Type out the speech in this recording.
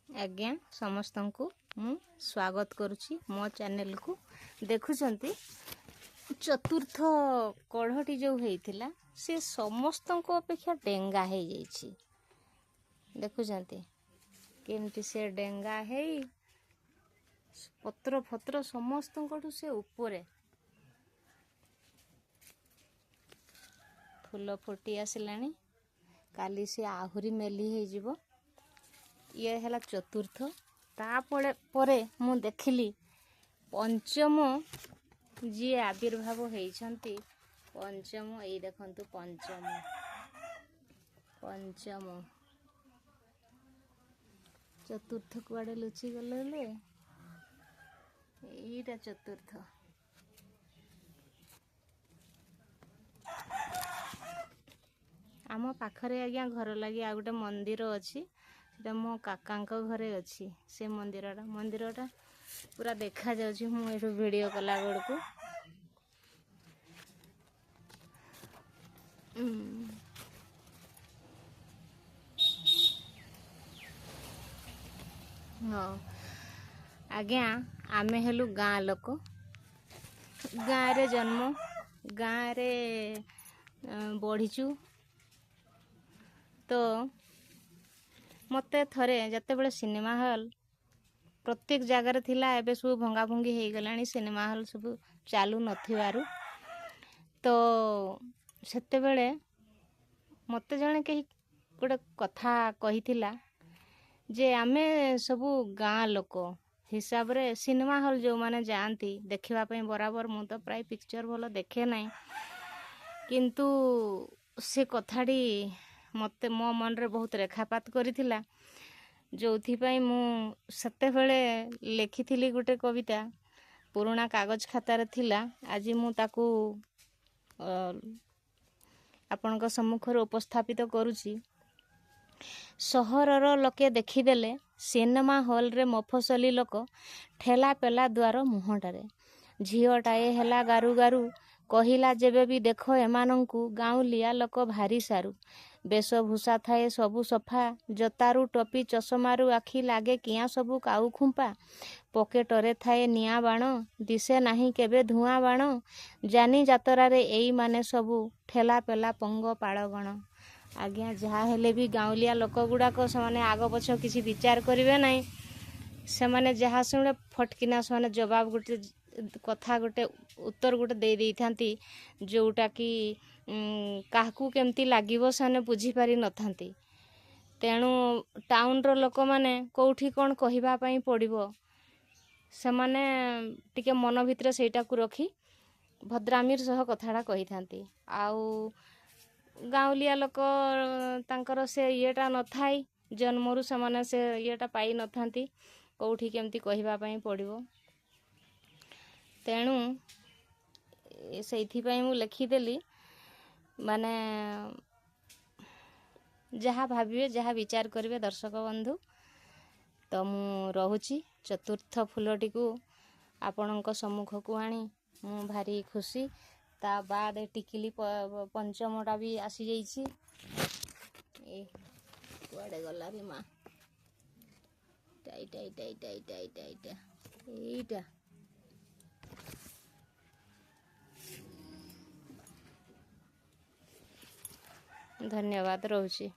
आज्ञा समस्त को मु स्वागत करुच्ची मो चैनल को देखुंत चतुर्थ कढ़टी जो होता से समस्त अपेक्षा डेंगा हो जाइए देखुंत केमती से डेंगा है पत्र फत्र समस्त से ऊपर फूल फुटी आसलानी काली से आहुरी मेली हो ये है चतुर्थ तापरे परे मु देखिली पंचम जी आविर्भाव होती पंचम ये देखंतु पंचम पंचम चतुर्थ कुआडे लुचि गले यहीटा चतुर्थ आम पाखरे आज्ञा घर लगी आ गोटे मंदिर अच्छी मो काका घरे अच्छी से मंदिरटा पूरा देखा जाउछि मु एठु वीडियो कला बेलकु हाँ आज्ञा आमे हेलु गाँ लोक गाँ रे जन्म गाँ रे बढ़ीचु तो मते थरे जत्ते सिनेमा हॉल प्रत्येक जगार थिला एबे सब भंगा भंगी हो गलानी सिनेमा हॉल सब चालू नथिबारु तो सेते बेले मते जणे कही गोटे कथा कहिथिला जे आमे सब गाँ लोक हिसाब रे सिनेमा हॉल जो माने जानती देखिबा पई बराबर मु तो प्राय पिक्चर भलो देखे नाही किंतु से कथाडी मते मो मन रे बहुत रेखापात करिथिला जोथिपाई मु सते बेले लेखिथिली गोटे कविता पुराना कागज खातार थिला आज मु ताकू आपनक सम्मुखर उपस्थापित करूची सहरर लोके देखिदेले सिनेमा हॉल रे मफसली लोक ठेला पेला द्वार मुहटारे झीओटाए हेला गारू गारू कहिला जेबे भी देखो एमानंकु गाँवलिया लोक भारी सारू वेशभूषा थाए सबु सफा जतारू टोपी चषमारू आखि लागे किया सबु काऊ खुंपा पकेटरे थाए निया बाण दिसे नाही केबे धुआं बाण जानी जातरा रे एई माने सबु ठेला पेला पंग पाळगण आज्ञा जहा हेले भी गाँवलिया लोक गुड़ाक से आग पछ किसी विचार करेंगे ना से माने जहा शुणे फटकिना से जवाब गोटे कथा गोटे उत्तर गोटे दे दे थांती जोटा कि काहकू केमती लागिवो से बुझी पारि नथांती तेणु टाउन रो लोक माने कोठी कोन कहिबा पई पड़िबो से माने टिके मन भितर सेटा को रखी भद्रामीर सह कथाटा कहि थांती आउ गाँवलिया लोक तांकर से येटा न थाई जन्मरु से माने से येटा पाई न थांती कोठी केमती कहिबा पई पड़िबो तेणु सेइथि पई मु लिखिदेली माने जहाँ भाविए जहाँ विचार करेंगे दर्शक बंधु तो मु रहुची चतुर्थ फूलटी को आपणक सम्मुख को आनी मु भारी खुशी ता बाद टिकिली पंचमटा भी आसी जाइए कुआडे गला रे माँ tie tie tie tie tie tie tie एटा धन्यवाद रहुची।